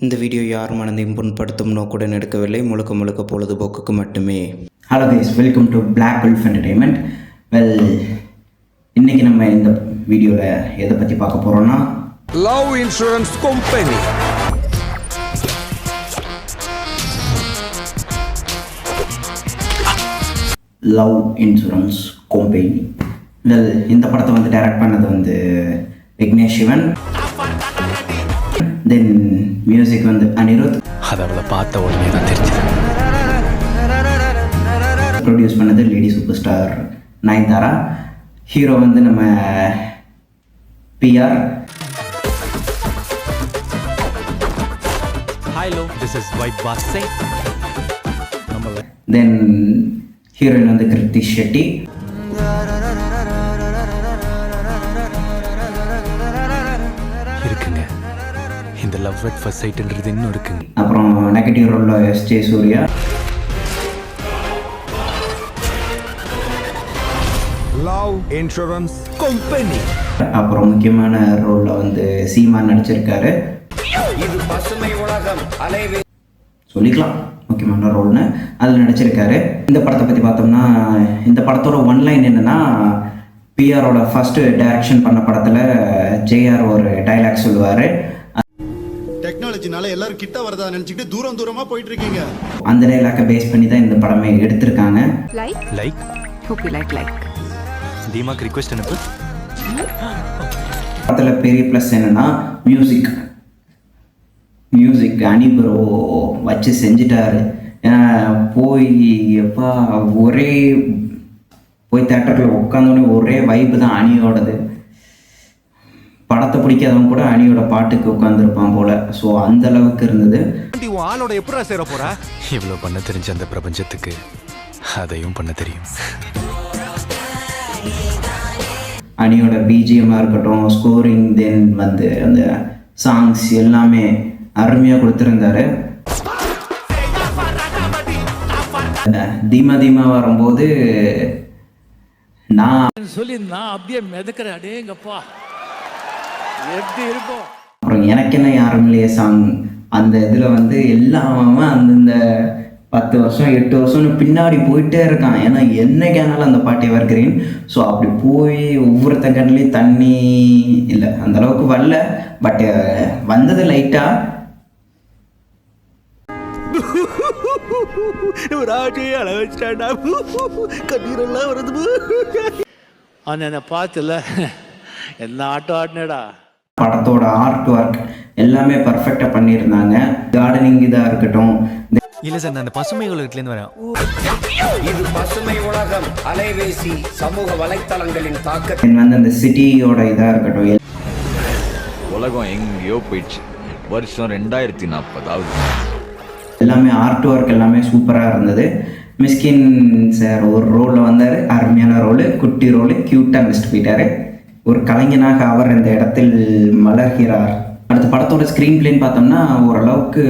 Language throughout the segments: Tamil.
இந்த வீடியோ யார் மனதையும் புண்படுத்தும் நோக்குடன் எடுக்கவில்லை, முழுக்க முழுக்க பொழுதுபோக்குக்கு மட்டுமே. Hello guys, welcome to black wolf entertainment. இன்றைக்கி நம்ம இந்த வீடியோவில் எதை பற்றி பார்க்க போகிறோன்னா, love insurance company. Love insurance company. இந்த படத்தை வந்து டைரக்ட் பண்ணது வந்து விக்னேஷ் சிவன். தென் மியூசிக் வந்து அனிருத். அதை அவளை பார்த்த உடனே தான் தெரிஞ்சது. ப்ரொடியூஸ் பண்ணது lady superstar Nayanthara. Hero வந்து நம்ம PR. Hello, this is vibe பாஸே. தென் ஹீரோயின் வந்து கிருத்தி ஷெட்டி. இருக்குங்க, இந்த லவ் அட் ஃபர்ஸ்ட் சைட்ன்றது இன்னும் இருக்குங்க. அப்புறம் நெகட்டிவ் ரோலில் S J. Suryah. Love insurance company. அப்புறம் முக்கியமான ரோலில் வந்து சீமான் நடிச்சிருக்காரு. இது பசுமை உலகம் அலைவே சொல்லிக்கலாம் முக்கியமான ரோல்னு அதில் நடிச்சிருக்காரு. இந்த படத்தை பற்றி பார்த்தோம்னா, இந்த படத்தோட ஒன்லைன் என்னென்னா, பிஆரோட ஃபஸ்ட்டு டைரக்ஷன் பண்ண படத்தில் ஜேஆர் ஒரு டைலாக் சொல்லுவார். டெக்னாலஜினால எல்லாரும் கிட்ட வரதா நினைச்சிட்டு தூரம் தூரமா போயிட்டு இருக்கீங்க. அந்த டைலாக்கை பேஸ் பண்ணி தான் இந்த படமே எடுத்திருக்காங்க. லைக் hope you like தீமாக்கு ரிக்வெஸ்ட் அனுப்பு. படத்தில் பெரிய ப்ளஸ் என்னென்னா மியூசிக் அனி ப்ரோ வச்சு செஞ்சிட்டாரு. ஏன்னா போய் தேட்டரில் உட்காந்தோடனே ஒரே வைப்பு தான் அணியோடது. படத்தை பிடிக்காதவங்க கூட அணியோட பாட்டுக்கு உட்காந்துருப்பான் போல. ஸோ அந்த அளவுக்கு இருந்தது. ஆளோட எப்படா சேர போறா? இவ்வளோ பண்ண தெரிஞ்ச அந்த பிரபஞ்சத்துக்கு அதையும் பண்ண தெரியும். அணியோட பிஜிஎம்மாக இருக்கட்டும், ஸ்கோரிங், தென் வந்து அந்த சாங்ஸ் எல்லாமே அருமையாக கொடுத்துருந்தாரு. தீமா வரும்போது நான் அப்படியே மிதக்கிறேன். அடேங்கப்பா, எப்படி இருக்கும். அப்புறம் எனக்கு என்ன யாரும் இல்லையே சாங், அந்த இதில் வந்து எல்லாமே அந்தந்த 10 வருஷம் 8 வருஷம்னு பின்னாடி போயிட்டே இருக்கான். ஏன்னா என்னைக்கானாலும் அந்த பாட்டு எவர்கிரீன். ஸோ அப்படி போய் ஒவ்வொருத்த கண்ணிலையும் தண்ணி இல்லை, அந்தளவுக்கு வரல. பட் வந்தது லைட்டாக. கண்ணீரெல்லாம் வருது. என்ன பார்த்துல என்ன ஆட்டம் ஆடினடா. படத்தோட ஆர்ட் ஒர்க் எல்லாமே பர்ஃபெக்டாக பண்ணியிருந்தாங்க. கார்டனிங் இதாக இருக்கட்டும். இல்லை சார், நான் அந்த பசுமை உலகத்துலேருந்து வரேன். இது பசுமை உலகம் அலைவேசி சமூக வலைத்தளங்களின் தாக்கத்தை வந்து அந்த சிட்டியோட இதாக இருக்கட்டும். உலகம் எங்கேயோ போயிடுச்சு. வருஷம் 2040 எல்லாமே ஆர்ட் ஒர்க் எல்லாமே சூப்பராக இருந்தது. மிஸ்கின் சார் ஒரு ரோலில் வந்தார். அருமையான ரோலு, குட்டி ரோலு, க்யூட்டாக மிஸ்ட் போயிட்டார். ஒரு கலைஞனாக அவர் இந்த இடத்தில் மலர்கிறார். அடுத்த படத்தோட ஸ்க்ரீன் பிளேன்னு பார்த்தோம்னா ஓரளவுக்கு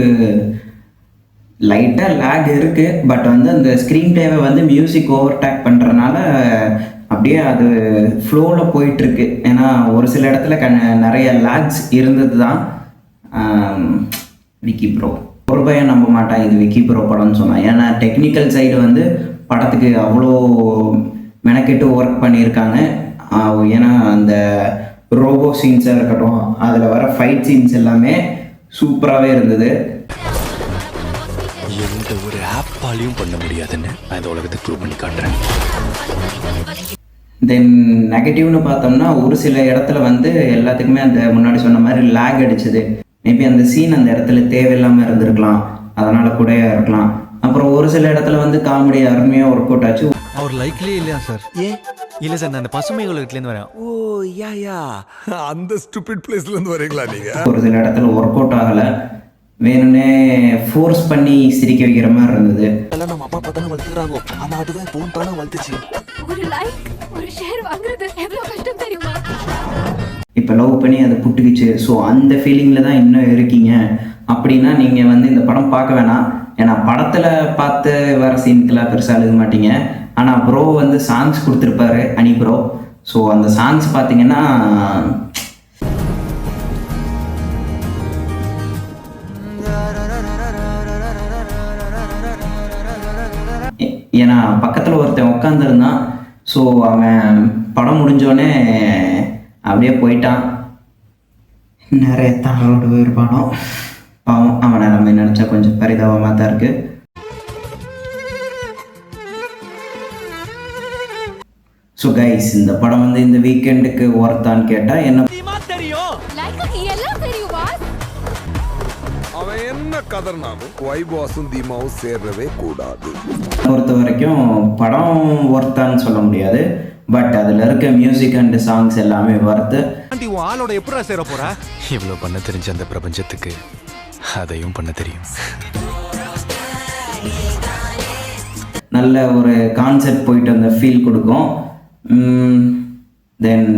லைட்டாக லேக் இருக்குது. பட் வந்து அந்த ஸ்க்ரீன் பிளேவை வந்து மியூசிக் ஓவர்டேக் பண்ணுறதுனால அப்படியே அது ஃப்ளோவில் போயிட்டுருக்கு. ஏன்னா ஒரு சில இடத்துல நிறைய லேக்ஸ் இருந்தது தான். விக்கி ப்ரோ ஒரு பையன் நம்ப மாட்டான் இது விக்கி ப்ரோ படம்னு சொன்னான். ஏன்னா டெக்னிக்கல் சைடு வந்து படத்துக்கு அவ்வளோ மெனக்கெட்டு ஒர்க் பண்ணியிருக்காங்க. ஏன்னா அந்த ரோபோ சீன்ஸாக இருக்கட்டும், அதில் வர ஃபைட் சீன்ஸ் எல்லாமே சூப்பராகவே இருந்தது. எந்த ஒரு ஆப்பாலையும் பண்ண முடியாதுன்னு நான் இந்த உலகத்துக்கு ப்ரூவ் பண்ணி காட்டுறேன். தென் நெகட்டிவ்னு பார்த்தோம்னா, ஒரு சில இடத்துல வந்து எல்லாத்துக்குமே அந்த முன்னாடி சொன்ன மாதிரி லேக் அடிச்சது. மேபி அந்த சீன் அந்த இடத்துல தேவையில்லாமல் இருந்திருக்கலாம், அதனால் கூட இருக்கலாம். அப்புறம் ஒரு சில இடத்துல வந்து காமெடி அருமையாக ஒர்க் அவுட் ஆச்சு. அவர் லைக்லேயே இல்லையா சார்? இல்லை சார், நான் அந்த பசுமை உலகத்துலேருந்து வரேன். ஓ யா அந்த ஸ்டூபிட் பிளேஸ்ல இருந்து வரீங்களா நீங்க? ஒரு சில இடத்துல ஒர்க் அவுட் ஆகலை, வேணும்னே ஃபோர்ஸ் பண்ணி சிரிக்க வைக்கிற மாதிரி இருந்தது. நம்ம அப்பா பார்த்தாலும் வளர்த்துறாங்க. ஆனா அதுதான் போன் தானே வளர்த்துச்சு. ஒரு லைக் ஒரு ஷேர் வாங்குறது எவ்வளவு கஷ்டம் தெரியுமா? இப்போ லவ் பண்ணி அதை புட்டுக்குச்சு. ஸோ அந்த ஃபீலிங்கில் தான் இன்னும் இருக்கீங்க அப்படின்னா நீங்கள் வந்து இந்த படம் பார்க்க வேணாம். ஏன்னா படத்தில் பார்த்து வர சீனுக்கெல்லாம் பெருசாக எழுத மாட்டீங்க. ஆனால் ப்ரோ வந்து சாங்ஸ் கொடுத்துருப்பாரு, அனி ப்ரோ. ஸோ அந்த சாங்ஸ் பார்த்தீங்கன்னா ஏன்னா பக்கத்தில் ஒருத்தன் உட்காந்துருந்தான். ஸோ அவன் படம் முடிஞ்சோடனே அப்படியே போயிட்டான். நிறைய தன்னோடு போயிருப்பானோ பாவம். அவனை நம்ம நினச்சா கொஞ்சம் பரிதாபமாக தான் இருக்குது. ஸோ கைஸ், இந்த படம் வந்து இந்த வீக்கெண்டுக்கு ஒர்த்தான்னு கேட்டால் என்ன அவன் என்ன கதர்னாலும் வைபாஸும் தீமாவும் சேர்றவே கூடாது. பொறுத்த வரைக்கும் படம் ஒர்த்தான்னு சொல்ல முடியாது. பட் அதில் இருக்க மியூசிக் அண்ட் சாங்ஸ் எல்லாமே ஒர்த்து. ஆளோட எப்படா சேர போற? இவ்வளோ பண்ண தெரிஞ்ச அந்த பிரபஞ்சத்துக்கு அதையும் பண்ண தெரியும். நல்ல ஒரு கான்செப்ட் போயிட்டு அந்த ஃபீல் கொடுக்கும். தென்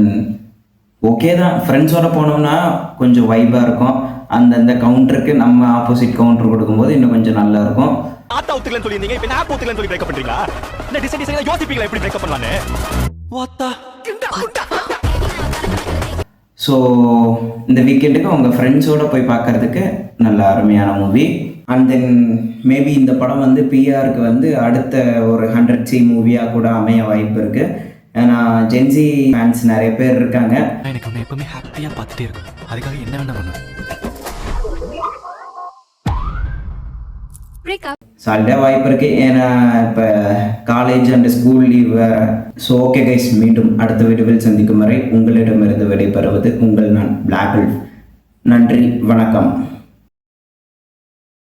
ஓகே தான். ஃப்ரெண்ட்ஸோட போனோம்னா கொஞ்சம் வைபாக இருக்கும். அந்தந்த கவுண்டருக்கு நம்ம ஆப்போசிட் கவுண்டர் கொடுக்கும்போது இன்னும் கொஞ்சம் நல்லா இருக்கும். ஆத்தா ஒத்துக்கலன்னு சொல்லியிருந்தீங்க, இப்போ நான் ஒத்துக்கலன்னு சொல்லி பிரேக்கப் பண்றீங்களா? என்ன டிசைன் டிசைனா யோசிப்பீங்களா எப்படி பிரேக்கப் பண்ணலான்னு? வாத்தா ஸோ இந்த வீக்கெண்டுக்கு உங்கள் ஃப்ரெண்ட்ஸோடு போய் பார்க்குறதுக்கு நல்ல அருமையான மூவி. அண்ட் தென் மேபி இந்த படம் வந்து பிஆருக்கு வந்து அடுத்த ஒரு 100C மூவியாக கூட அமைய வாய்ப்பு இருக்குது. ஏன்னா ஜென்சி ஃபேன்ஸ் நிறைய பேர் இருக்காங்க. எனக்கு ஒன்று எப்பவுமே ஹாப்பியாக பார்த்துட்டே இருக்கும். அதுக்காக என்ன வேணா பண்ணுவேன். சாலிடாக வாய்ப்பு இருக்குது. ஏன்னா இப்போ காலேஜ் அண்ட் ஸ்கூல் லீவ் வேறு. ஸோ ஓகே கைஸ், மீண்டும் அடுத்த வீடியோவில் சந்திக்கும் வரை உங்களிடமிருந்து விடைபெறுவது உங்கள் நான் பிளாக் உல்ஃப். நன்றி, வணக்கம்.